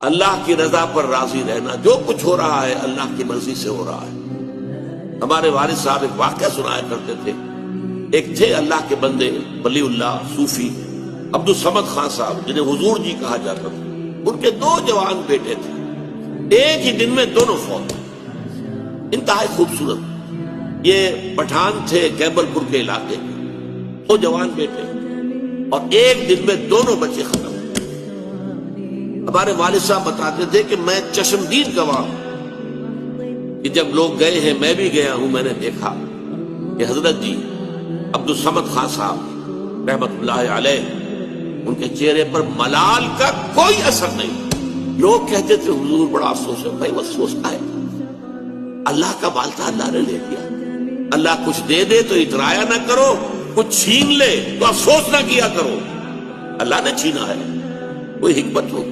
اللہ کی رضا پر راضی رہنا، جو کچھ ہو رہا ہے اللہ کی مرضی سے ہو رہا ہے۔ ہمارے والد صاحب ایک واقعہ سنایا کرتے تھے، ایک تھے اللہ کے بندے ولی اللہ صوفی عبد الصمد خان صاحب، جنہیں حضور جی کہا جاتا تھا۔ ان کے 2 جوان بیٹے تھے، ایک ہی دن میں دونوں فوت، انتہائی خوبصورت۔ یہ پٹھان تھے کیبل پور کے علاقے، 2 جوان بیٹے، اور ایک دن میں دونوں بچے ختم۔ ہمارے والد صاحب بتاتے تھے کہ میں چشمدید گواہ ہوں کہ جب لوگ گئے ہیں، میں بھی گیا ہوں، میں نے دیکھا کہ حضرت جی عبد الصمد خان صاحب رحمت اللہ علیہ، ان کے چہرے پر ملال کا کوئی اثر نہیں۔ لوگ کہتے تھے حضور بڑا افسوس ہے۔ بھائی افسوس کا ہے، اللہ کا مال تھا، اللہ نے لے لیا۔ اللہ کچھ دے دے تو اترایا نہ کرو، کچھ چھین لے تو افسوس نہ کیا کرو۔ اللہ نے چھینا ہے، کوئی حکمت ہو۔